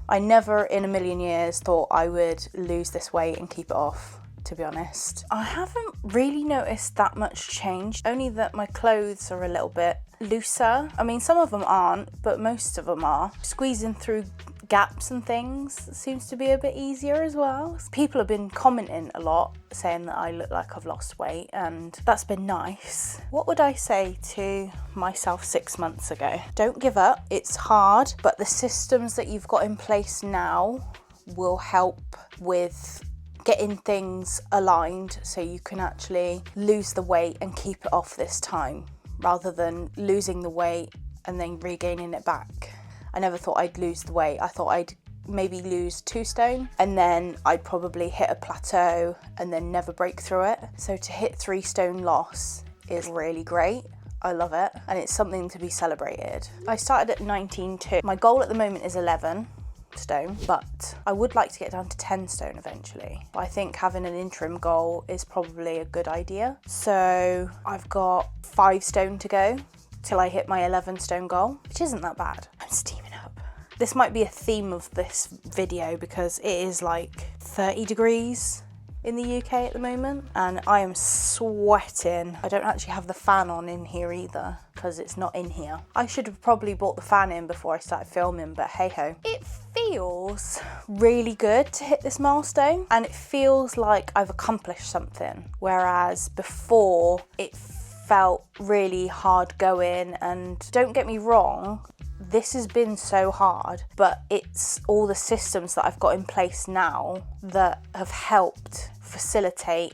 I never in a million years thought I would lose this weight and keep it off, to be honest. I haven't really noticed that much change, only that my clothes are a little bit looser. I mean, some of them aren't, but most of them are. Squeezing through gaps and things seems to be a bit easier as well. People have been commenting a lot saying that I look like I've lost weight, and that's been nice. What would I say to myself 6 months ago? Don't give up. It's hard, but the systems that you've got in place now will help with getting things aligned so you can actually lose the weight and keep it off this time, rather than losing the weight and then regaining it back. I never thought I'd lose the weight. I thought I'd maybe lose 2 stone and then I'd probably hit a plateau and then never break through it. So to hit 3 stone loss is really great. I love it, and it's something to be celebrated. I started at 19.2. My goal at the moment is 11 stone, but I would like to get down to 10 stone eventually. I think having an interim goal is probably a good idea. So I've got 5 stone to go till I hit my 11 stone goal, which isn't that bad. I'm steaming up. This might be a theme of this video because it is like 30 degrees in the UK at the moment and I am sweating. I don't actually have the fan on in here either because it's not in here. I should have probably brought the fan in before I started filming, but hey ho. It feels really good to hit this milestone and it feels like I've accomplished something, whereas before it felt really hard going. And don't get me wrong, this has been so hard, but it's all the systems that I've got in place now that have helped facilitate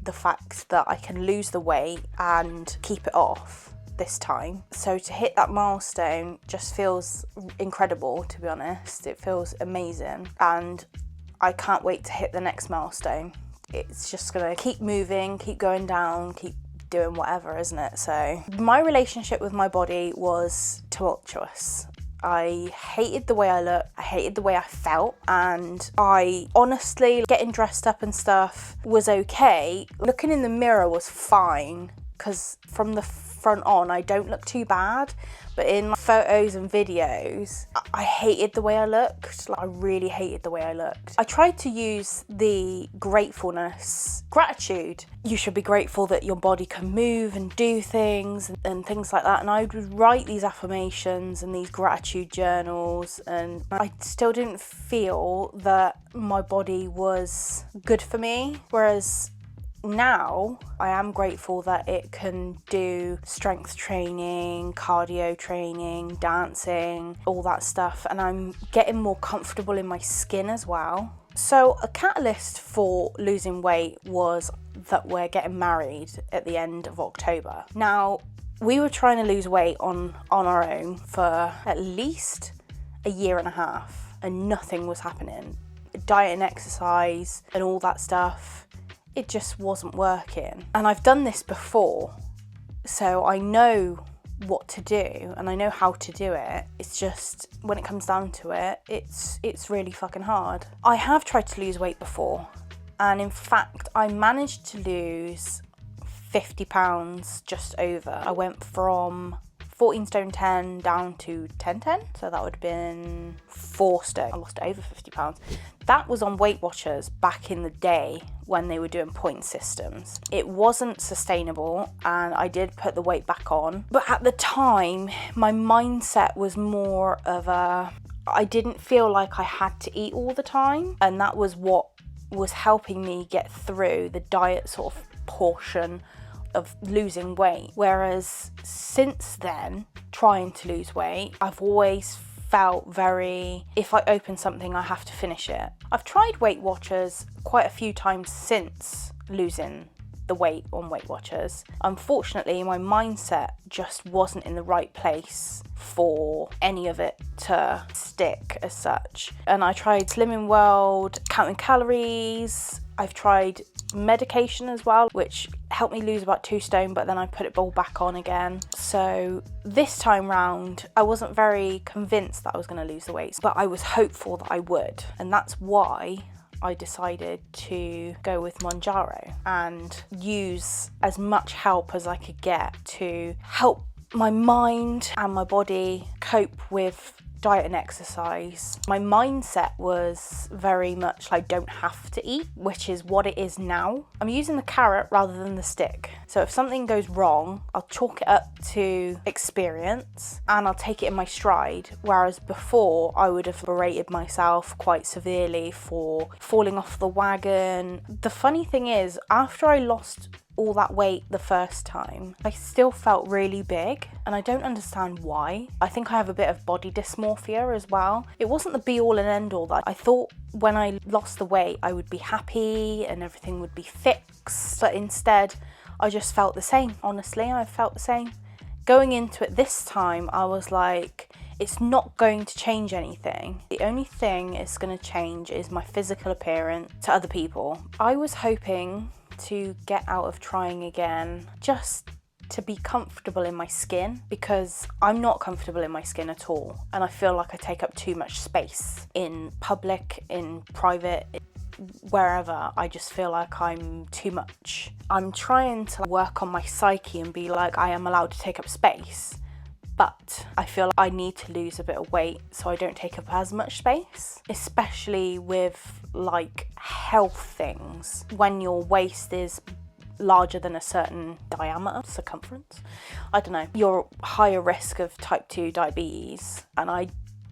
the fact that I can lose the weight and keep it off this time. So to hit that milestone just feels incredible, to be honest. It feels amazing and I can't wait to hit the next milestone. It's just gonna keep moving, keep going down, keep doing whatever, isn't it? So my relationship with my body was tumultuous. I hated the way I looked, I hated the way I felt, and I honestly, getting dressed up and stuff was okay. Looking in the mirror was fine because from the front on I don't look too bad, but in photos and videos I hated the way I looked. I really hated the way I looked. I tried to use the gratitude. You should be grateful that your body can move and do things and things like that, and I would write these affirmations and these gratitude journals, and I still didn't feel that my body was good for me, whereas now I am grateful that it can do strength training, cardio training, dancing, all that stuff, and I'm getting more comfortable in my skin as well. So a catalyst for losing weight was that we're getting married at the end of October. Now, we were trying to lose weight on our own for at least a year and a half and nothing was happening. Diet and exercise and all that stuff, it just wasn't working. And I've done this before, so I know what to do and I know how to do it. It's just when it comes down to it, it's really fucking hard. I have tried to lose weight before, and in fact I managed to lose 50 pounds just over. I went from 14 stone 10 down to 10, so that would have been 4 stone. I lost over 50 pounds. That was on Weight Watchers back in the day when they were doing point systems. It wasn't sustainable and I did put the weight back on, but at the time my mindset was more of I didn't feel like I had to eat all the time, and that was what was helping me get through the diet sort of portion of losing weight. Whereas since then, trying to lose weight, I've always felt very, if I open something I have to finish it. I've tried Weight Watchers quite a few times since losing the weight on Weight Watchers. Unfortunately, my mindset just wasn't in the right place for any of it to stick as such. And I tried Slimming World, counting calories. I've tried medication as well, which helped me lose about 2 stone, but then I put it all back on again. So this time round, I wasn't very convinced that I was going to lose the weight, but I was hopeful that I would. And that's why I decided to go with Mounjaro and use as much help as I could get to help my mind and my body cope with diet and exercise. My mindset was very much like, don't have to eat, which is what it is now. I'm using the carrot rather than the stick. So if something goes wrong, I'll chalk it up to experience and I'll take it in my stride. Whereas before, I would have berated myself quite severely for falling off the wagon. The funny thing is, after I lost all that weight the first time, I still felt really big, and I don't understand why. I think I have a bit of body dysmorphia as well. It wasn't the be all and end all that I thought when I lost the weight I would be happy and everything would be fixed, but instead I just felt the same. Honestly, I felt the same. Going into it this time, I was like, it's not going to change anything. The only thing it's going to change is my physical appearance to other people. I was hoping to get out of trying again just to be comfortable in my skin, because I'm not comfortable in my skin at all, and I feel like I take up too much space in public, in private, wherever. I just feel like I'm too much. I'm trying to work on my psyche and be like, I am allowed to take up space, but I feel like I need to lose a bit of weight so I don't take up as much space, especially with like health things. When your waist is larger than a certain diameter, circumference, I don't know, you're higher risk of type 2 diabetes, and I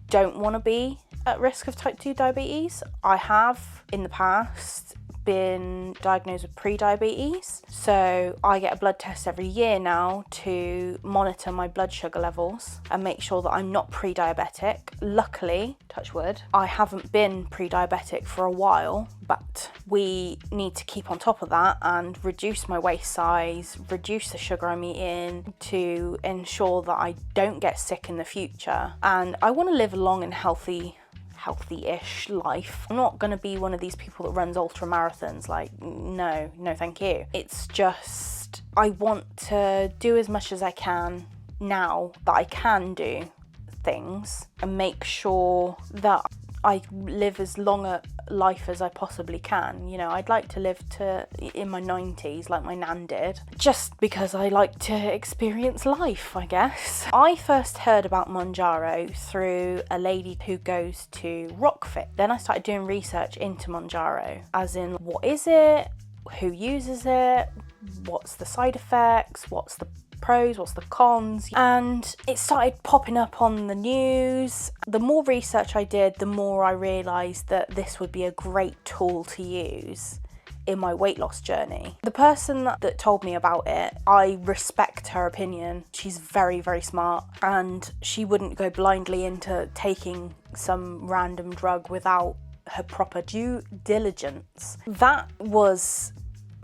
don't want to be at risk of type 2 diabetes. I have in the past been diagnosed with pre-diabetes, so I get a blood test every year now to monitor my blood sugar levels and make sure that I'm not pre-diabetic. Luckily, touch wood, I haven't been pre-diabetic for a while, but we need to keep on top of that and reduce my waist size, reduce the sugar I'm eating to ensure that I don't get sick in the future. And I want to live a long and healthy-ish life. I'm not going to be one of these people that runs ultra marathons. Like, no thank you. It's just, I want to do as much as I can now that I can do things and make sure that I live as long a life as I possibly can. You know, I'd like to live to in my 90s like my nan did, just because I like to experience life, I guess. I first heard about Mounjaro through a lady who goes to Rockfit. Then I started doing research into Mounjaro, as in, what is it, who uses it, what's the side effects, what's the pros, what's the cons, and it started popping up on the news. The more research I did, the more I realised that this would be a great tool to use in my weight loss journey. The person that told me about it, I respect her opinion. She's very, very smart, and she wouldn't go blindly into taking some random drug without her proper due diligence. That was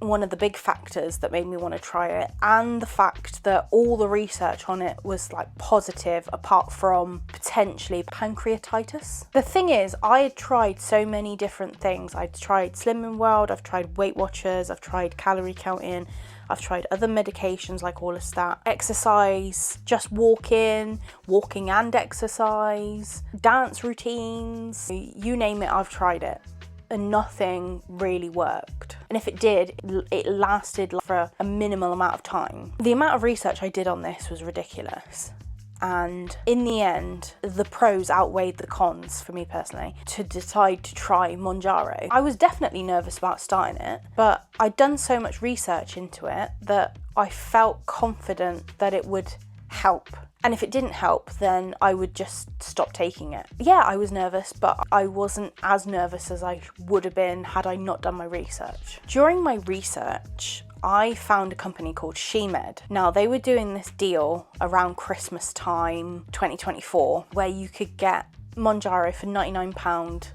one of the big factors that made me want to try it, and the fact that all the research on it was like positive, apart from potentially pancreatitis. The thing is, I had tried so many different things. I'd tried Slimming World, I've tried Weight Watchers, I've tried calorie counting, I've tried other medications like Orlistat, exercise, just walking and exercise, dance routines, you name it, I've tried it. And nothing really worked. And if it did, it lasted for a minimal amount of time. The amount of research I did on this was ridiculous. And in the end, the pros outweighed the cons for me personally to decide to try Mounjaro. I was definitely nervous about starting it, but I'd done so much research into it that I felt confident that it would help. And if it didn't help, then I would just stop taking it. Yeah, I was nervous, but I wasn't as nervous as I would have been had I not done my research. During my research, I found a company called SheMed. Now, they were doing this deal around Christmas time 2024 where you could get Mounjaro for £99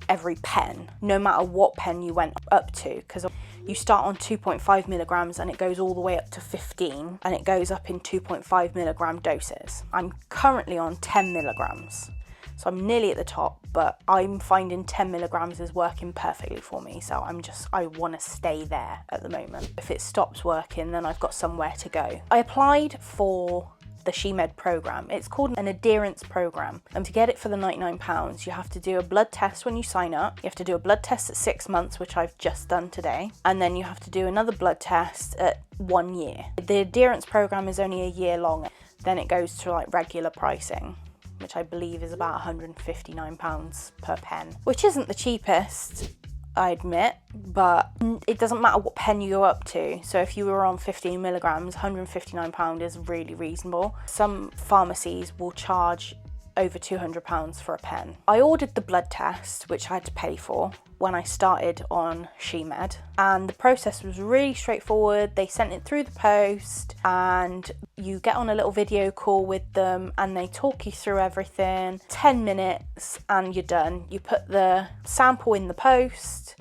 every pen, no matter what pen you went up to, because you start on 2.5 milligrams and it goes all the way up to 15, and it goes up in 2.5 milligram doses. I'm currently on 10 milligrams, so I'm nearly at the top, but I'm finding 10 milligrams is working perfectly for me, so I want to stay there at the moment. If it stops working, then I've got somewhere to go. I applied for the SheMed program. It's called an adherence program, and to get it for the £99 you have to do a blood test when you sign up. You have to do a blood test at 6 months, which I've just done today, and then you have to do another blood test at 1 year. The adherence program is only a year long, then it goes to like regular pricing. which I believe is about £159 per pen, which isn't the cheapest, I admit, but it doesn't matter what pen you go up to. So if you were on 15 milligrams, £159 is really reasonable. Some pharmacies will charge over £200 for a pen. I ordered the blood test, which I had to pay for when I started on SheMed, and the process was really straightforward. They sent it through the post and you get on a little video call with them and they talk you through everything. 10 minutes and you're done. You put the sample in the post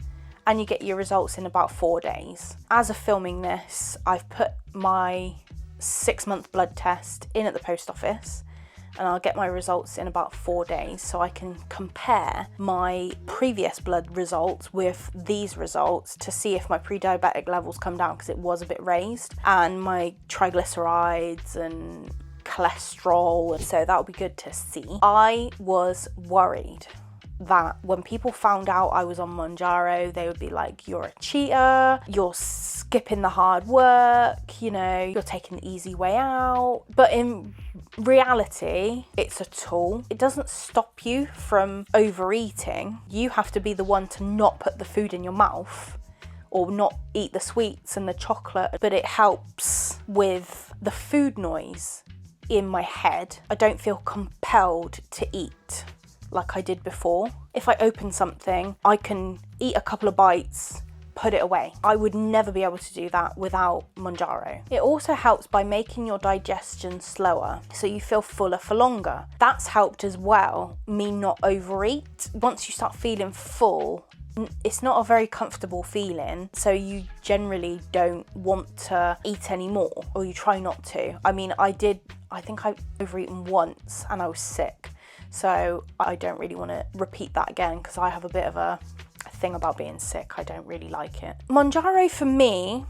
and you get your results in about 4 days. As of filming this, I've put my 6-month blood test in at the post office, and I'll get my results in about 4 days, so I can compare my previous blood results with these results to see if my pre-diabetic levels come down, because it was a bit raised, and my triglycerides and cholesterol, and so that'll be good to see. I was worried that when people found out I was on Mounjaro, they would be like, you're a cheater, you're skipping the hard work, you know, you're taking the easy way out. But in reality, it's a tool. It doesn't stop you from overeating. You have to be the one to not put the food in your mouth or not eat the sweets and the chocolate, but it helps with the food noise in my head. I don't feel compelled to eat like I did before. If I open something, I can eat a couple of bites, put it away. I would never be able to do that without Mounjaro. It also helps by making your digestion slower, so you feel fuller for longer. That's helped as well, me not overeat. Once you start feeling full, it's not a very comfortable feeling, so you generally don't want to eat anymore, or you try not to. I mean, I think I've overeaten once and I was sick. So I don't really want to repeat that again, because I have a bit of a thing about being sick. I don't really like it. Mounjaro for me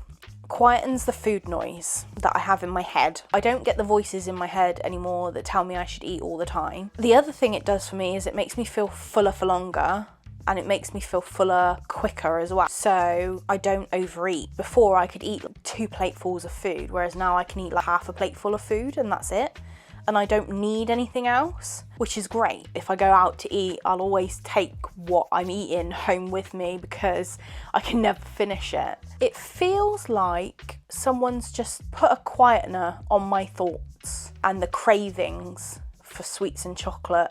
quietens the food noise that I have in my head. I don't get the voices in my head anymore that tell me I should eat all the time. The other thing it does for me is it makes me feel fuller for longer, and it makes me feel fuller quicker as well. So I don't overeat. Before I could eat 2 platefuls of food, whereas now I can eat like half a plateful of food and that's it. And I don't need anything else, which is great. If I go out to eat, I'll always take what I'm eating home with me because I can never finish it. It feels like someone's just put a quietener on my thoughts and the cravings for sweets and chocolate.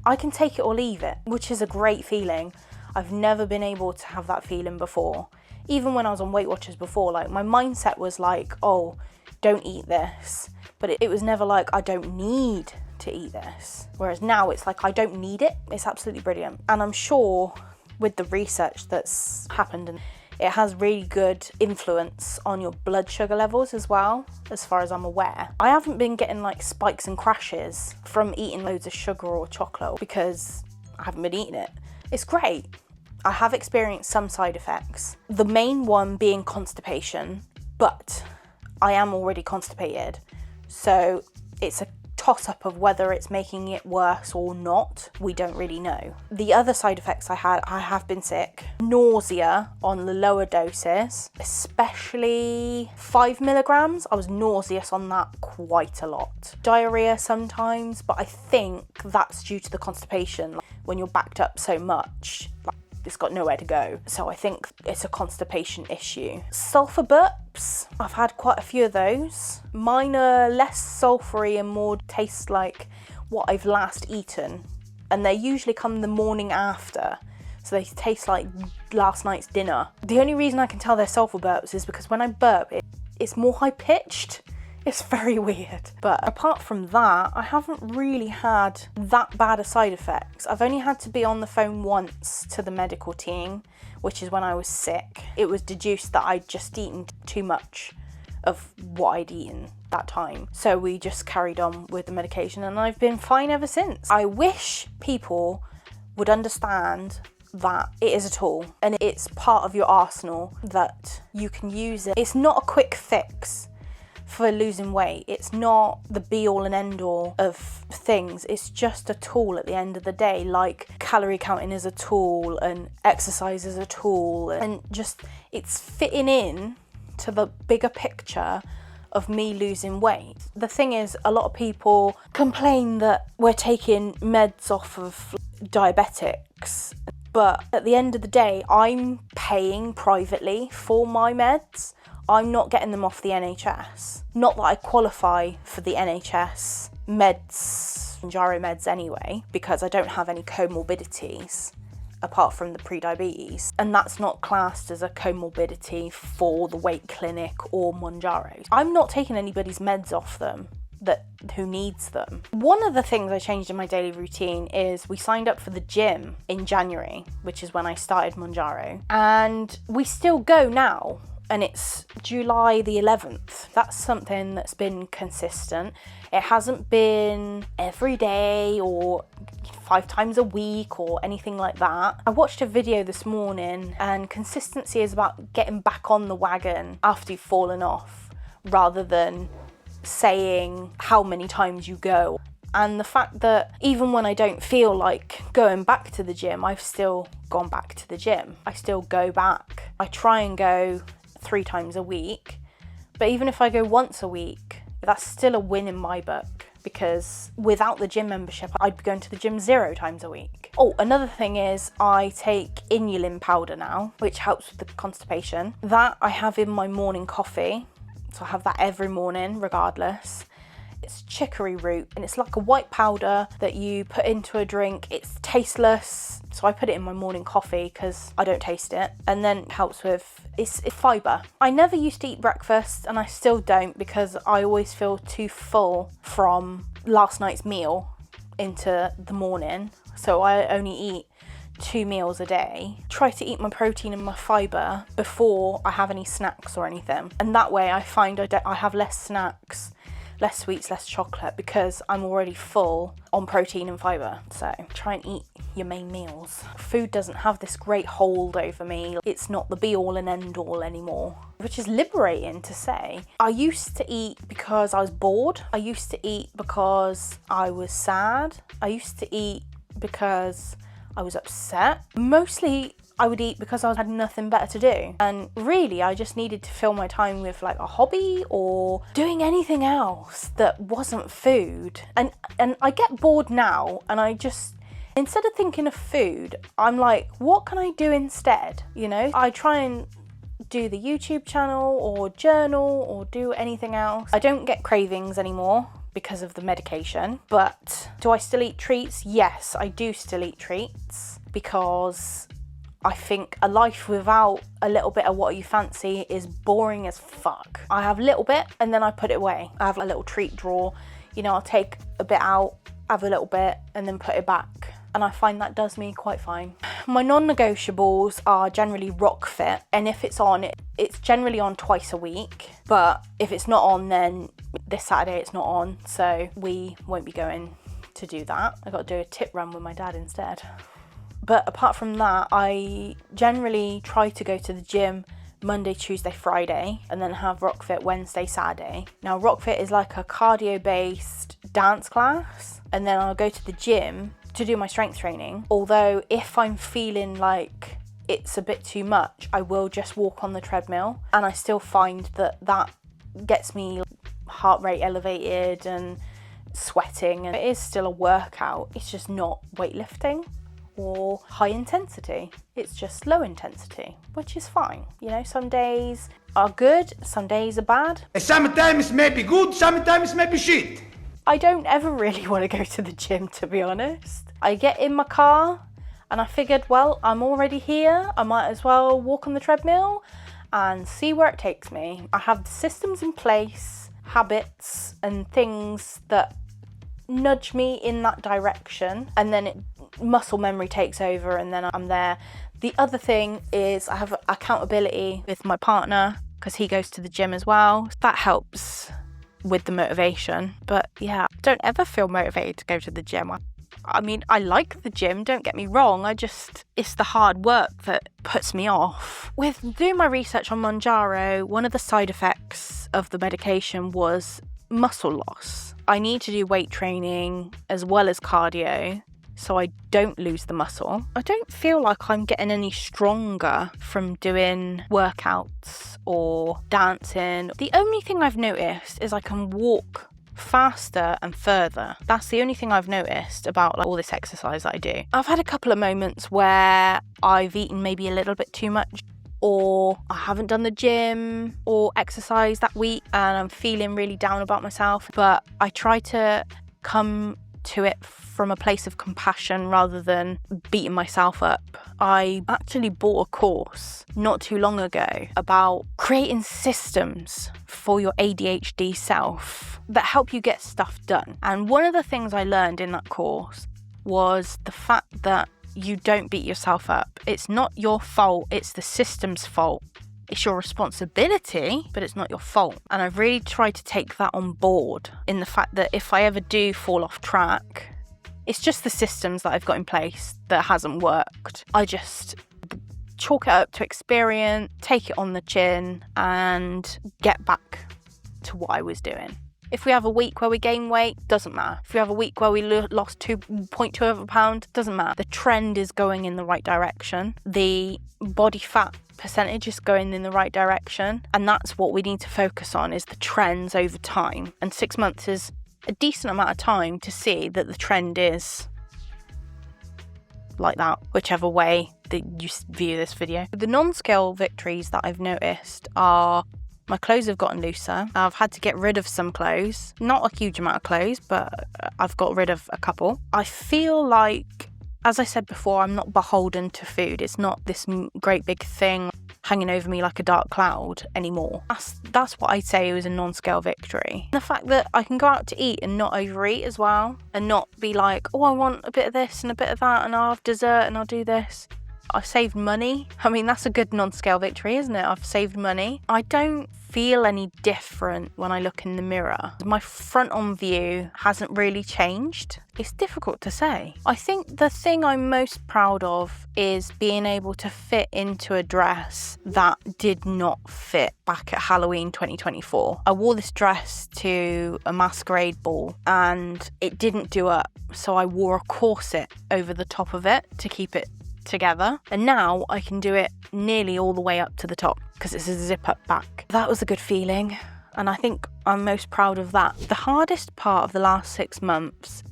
I can take it or leave it, which is a great feeling. I've never been able to have that feeling before. Even when I was on Weight Watchers before, like my mindset was like, oh, don't eat this. But it was never like, I don't need to eat this. Whereas now it's like, I don't need it. It's absolutely brilliant. And I'm sure with the research that's happened, and it has really good influence on your blood sugar levels as well, as far as I'm aware. I haven't been getting like spikes and crashes from eating loads of sugar or chocolate because I haven't been eating it. It's great. I have experienced some side effects. The main one being constipation, but I am already constipated. So it's a toss-up of whether it's making it worse or not. We don't really know. The other side effects I have been sick. Nausea on the lower doses, especially 5 milligrams. I was nauseous on that quite a lot. Diarrhea sometimes, but I think that's due to the constipation. Like, when you're backed up so much, it's got nowhere to go. So I think it's a constipation issue. Sulfur burps, I've had quite a few of those. Mine are less sulfury and more taste like what I've last eaten. And they usually come the morning after. So they taste like last night's dinner. The only reason I can tell they're sulfur burps is because when I burp, it's more high pitched. It's very weird. But apart from that, I haven't really had that bad of side effects. I've only had to be on the phone once to the medical team, which is when I was sick. It was deduced that I'd just eaten too much of what I'd eaten that time. So we just carried on with the medication and I've been fine ever since. I wish people would understand that it is a tool and it's part of your arsenal, that you can use it. It's not a quick fix for losing weight. It's not the be all and end all of things. It's just a tool at the end of the day, like calorie counting is a tool and exercise is a tool, and just it's fitting in to the bigger picture of me losing weight. The thing is, a lot of people complain that we're taking meds off of diabetics, but at the end of the day, I'm paying privately for my meds. I'm not getting them off the NHS. Not that I qualify for the NHS meds, Mounjaro meds anyway, because I don't have any comorbidities apart from the pre-diabetes, and that's not classed as a comorbidity for the weight clinic or Mounjaro. I'm not taking anybody's meds off them who needs them. One of the things I changed in my daily routine is we signed up for the gym in January, which is when I started Mounjaro, and we still go now, and it's July the 11th. That's something that's been consistent. It hasn't been every day or 5 times a week or anything like that. I watched a video this morning, and consistency is about getting back on the wagon after you've fallen off, rather than saying how many times you go. And the fact that even when I don't feel like going back to the gym, I've still gone back to the gym. I still go back. I try and go 3 times a week, but even if I go once a week, that's still a win in my book, because without the gym membership, I'd be going to the gym 0 times a week. Oh, another thing is I take inulin powder now, which helps with the constipation. That I have in my morning coffee, so I have that every morning regardless. It's chicory root, and it's like a white powder that you put into a drink. It's tasteless, so I put it in my morning coffee because I don't taste it. And then it helps with, it's fibre. I never used to eat breakfast, and I still don't, because I always feel too full from last night's meal into the morning. So I only eat 2 meals a day. Try to eat my protein and my fibre before I have any snacks or anything. And that way I find I have less snacks, less sweets, less chocolate, because I'm already full on protein and fibre. So try and eat your main meals. Food doesn't have this great hold over me. It's not the be all and end all anymore, which is liberating to say. I used to eat because I was bored. I used to eat because I was sad. I used to eat because I was upset. Mostly I would eat because I had nothing better to do. And really, I just needed to fill my time with like a hobby or doing anything else that wasn't food. And I get bored now, and I just, instead of thinking of food, I'm like, what can I do instead? You know, I try and do the YouTube channel or journal or do anything else. I don't get cravings anymore because of the medication. But do I still eat treats? Yes, I do still eat treats, because I think a life without a little bit of what you fancy is boring as fuck. I have a little bit and then I put it away. I have a little treat drawer. You know, I'll take a bit out, have a little bit, and then put it back. And I find that does me quite fine. My non-negotiables are generally Rockfit, and if it's on, it's generally on twice a week. But if it's not on, then this Saturday it's not on, so we won't be going to do that. I got to do a tip run with my dad instead. But apart from that, I generally try to go to the gym Monday, Tuesday, Friday, and then have Rockfit Wednesday, Saturday. Now, Rockfit is like a cardio-based dance class, and then I'll go to the gym to do my strength training. Although if I'm feeling like it's a bit too much, I will just walk on the treadmill, and I still find that gets me heart rate elevated and sweating, and it is still a workout. It's just not weightlifting or high intensity. It's just low intensity, which is fine. You know, some days are good, some days are bad. Sometimes maybe good, sometimes maybe shit. I don't ever really want to go to the gym, to be honest. I get in my car and I figured, well, I'm already here. I might as well walk on the treadmill and see where it takes me. I have systems in place, habits and things that nudge me in that direction, and then muscle memory takes over, and then I'm there. The other thing is I have accountability with my partner, because he goes to the gym as well. That helps with the motivation. But yeah, don't ever feel motivated to go to the gym. I mean, I like the gym, don't get me wrong. It's the hard work that puts me off. With doing my research on Mounjaro, one of the side effects of the medication was muscle loss. I need to do weight training as well as cardio, so I don't lose the muscle. I don't feel like I'm getting any stronger from doing workouts or dancing. The only thing I've noticed is I can walk faster and further. That's the only thing I've noticed about all this exercise that I do. I've had a couple of moments where I've eaten maybe a little bit too much, or I haven't done the gym or exercise that week and I'm feeling really down about myself, but I try to come to it from a place of compassion rather than beating myself up. I actually bought a course not too long ago about creating systems for your ADHD self that help you get stuff done. And one of the things I learned in that course was the fact that you don't beat yourself up. It's not your fault, it's the system's fault. It's your responsibility, but it's not your fault. And I've really tried to take that on board in the fact that if I ever do fall off track, it's just the systems that I've got in place that hasn't worked. I just chalk it up to experience, take it on the chin, and get back to what I was doing. If we have a week where we gain weight, doesn't matter. If we have a week where we lost 2.2 of a pound, doesn't matter. The trend is going in the right direction. The body fat percentage is going in the right direction. And that's what we need to focus on, is the trends over time. And 6 months is a decent amount of time to see that the trend is like that, whichever way that you view this video. The non-scale victories that I've noticed are my clothes have gotten looser. I've had to get rid of some clothes. Not a huge amount of clothes, but I've got rid of a couple. I feel like, as I said before, I'm not beholden to food. It's not this great big thing hanging over me like a dark cloud anymore. That's what I'd say was a non-scale victory. The fact that I can go out to eat and not overeat as well, and not be like, oh, I want a bit of this and a bit of that, and I'll have dessert and I'll do this. I've saved money. I mean, that's a good non-scale victory, isn't it? I've saved money. I don't feel any different when I look in the mirror. My front-on view hasn't really changed. It's difficult to say. I think the thing I'm most proud of is being able to fit into a dress that did not fit back at Halloween 2024. I wore this dress to a masquerade ball and it didn't do up, so I wore a corset over the top of it to keep it together, and now I can do it nearly all the way up to the top because it's a zip up back. That was a good feeling, and I think I'm most proud of that. The hardest part of the last 6 months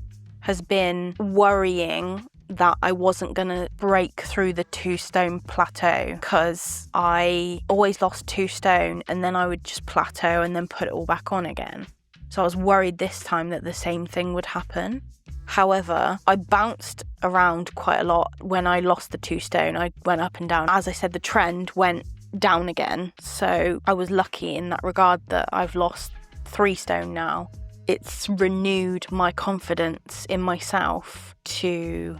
has been worrying that I wasn't going to break through the 2 stone plateau, because I always lost 2 stone and then I would just plateau and then put it all back on again. So I was worried this time that the same thing would happen. However, I bounced around quite a lot. When I lost the 2 stone, I went up and down. As I said, the trend went down again. So I was lucky in that regard that I've lost 3 stone now. It's renewed my confidence in myself to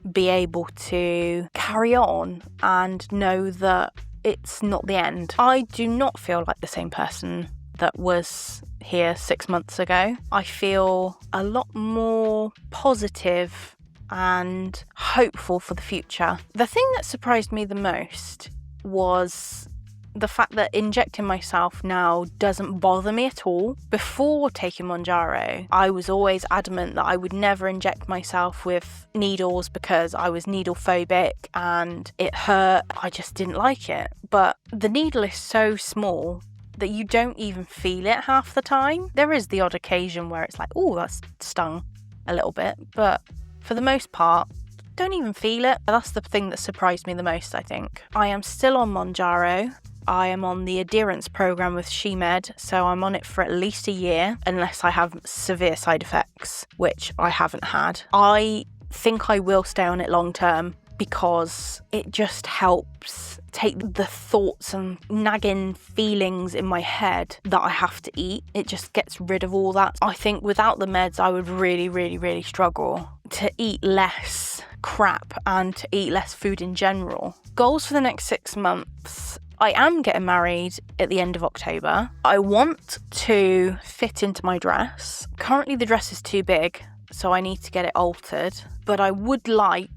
be able to carry on and know that it's not the end. I do not feel like the same person that was here 6 months ago. I feel a lot more positive and hopeful for the future. The thing that surprised me the most was the fact that injecting myself now doesn't bother me at all. Before taking Mounjaro, I was always adamant that I would never inject myself with needles because I was needle phobic and it hurt. I just didn't like it. But the needle is so small that you don't even feel it half the time. There is the odd occasion where it's like, oh, that's stung a little bit, but for the most part, don't even feel it. That's the thing that surprised me the most, I think. I am still on Mounjaro. I am on the adherence program with SheMed, so I'm on it for at least a year, unless I have severe side effects, which I haven't had. I think I will stay on it long term because it just helps take the thoughts and nagging feelings in my head that I have to eat. It just gets rid of all that. I think without the meds, I would really struggle to eat less crap and to eat less food in general. Goals for the next 6 months. I am getting married at the end of October. I want to fit into my dress. Currently the dress is too big, so I need to get it altered. But I would like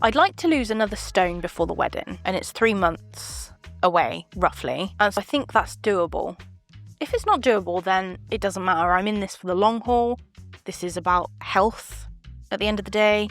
I'd like to lose another stone before the wedding, and it's 3 months away, roughly. And so I think that's doable. If it's not doable, then it doesn't matter. I'm in this for the long haul. This is about health at the end of the day,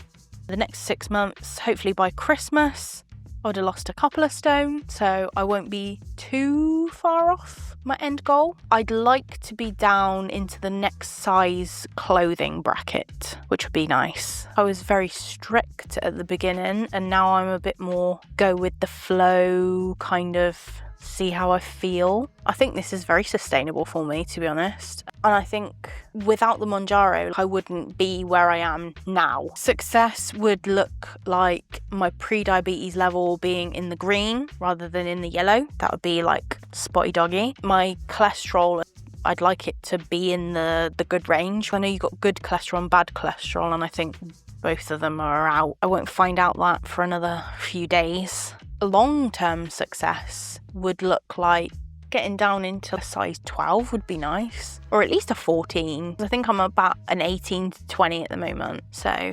the next 6 months, hopefully by Christmas, I would have lost a couple of stone, so I won't be too far off my end goal. I'd like to be down into the next size clothing bracket, which would be nice. I was very strict at the beginning, and now I'm a bit more go with the flow, kind of see how I feel. I think this is very sustainable for me, to be honest. And I think without the Mounjaro, I wouldn't be where I am now. Success would look like my pre-diabetes level being in the green rather than in the yellow. That would be like spotty doggy. My cholesterol, I'd like it to be in the good range. I know you've got good cholesterol and bad cholesterol, and I think both of them are out. I won't find out that for another few days. Long-term success would look like getting down into a size 12 would be nice, or at least a 14. I think I'm about an 18 to 20 at the moment, so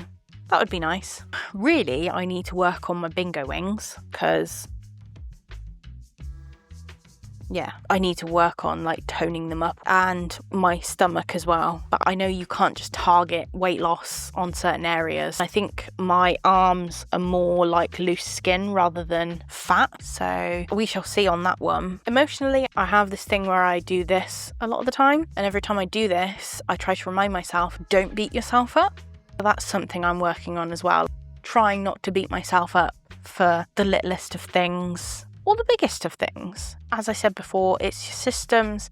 that would be nice. Really, I need to work on my bingo wings, because I need to work on like toning them up, and my stomach as well. But I know you can't just target weight loss on certain areas. I think my arms are more like loose skin rather than fat, so we shall see on that one. Emotionally, I have this thing where I do this a lot of the time, and every time I do this, I try to remind myself, don't beat yourself up. That's something I'm working on as well. Trying not to beat myself up for the littlest of things or the biggest of things. As I said before, it's your systems,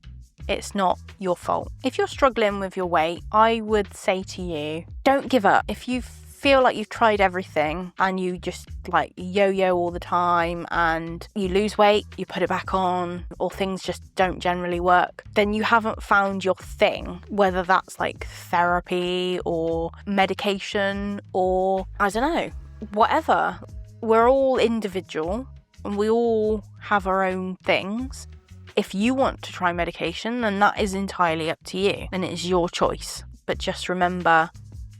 it's not your fault. If you're struggling with your weight, I would say to you, don't give up. If you feel like you've tried everything and you just like yo-yo all the time and you lose weight, you put it back on, or things just don't generally work, then you haven't found your thing, whether that's like therapy or medication or I don't know, whatever. We're all individual and we all have our own things. If you want to try medication, then that is entirely up to you and it is your choice. But just remember,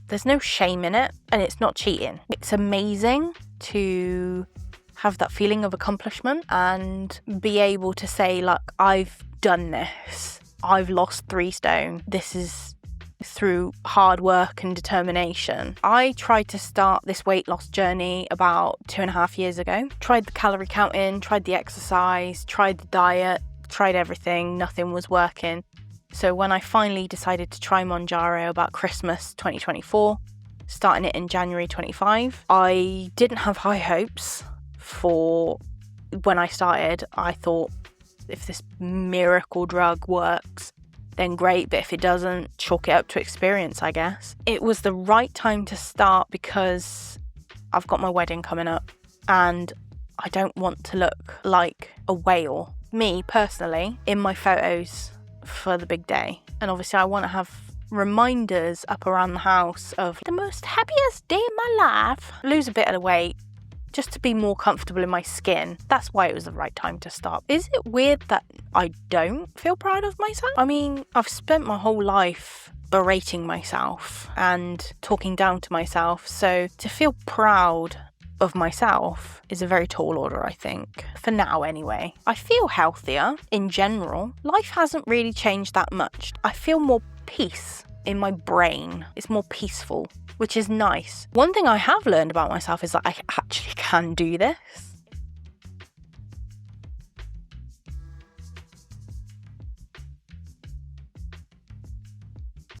there's no shame in it and it's not cheating. It's amazing to have that feeling of accomplishment and be able to say, look, I've done this. I've lost 3 stone. This is through hard work and determination. I tried to start this weight loss journey about 2.5 years ago. Tried the calorie counting, tried the exercise, tried the diet, tried everything. Nothing was working. So when I finally decided to try Mounjaro about Christmas 2024, starting it in January 25, I didn't have high hopes for when I started. I thought, if this miracle drug works, then great, but if it doesn't, chalk it up to experience, I guess. It was the right time to start because I've got my wedding coming up and I don't want to look like a whale, me personally, in my photos for the big day. And obviously I want to have reminders up around the house of the most happiest day of my life. Lose a bit of weight just to be more comfortable in my skin. That's why it was the right time to start. Is it weird that I don't feel proud of myself? I mean, I've spent my whole life berating myself and talking down to myself, so to feel proud of myself is a very tall order, I think. For now, anyway. I feel healthier in general. Life hasn't really changed that much. I feel more peace in my brain. It's more peaceful, which is nice. One thing I have learned about myself is that I actually can do this.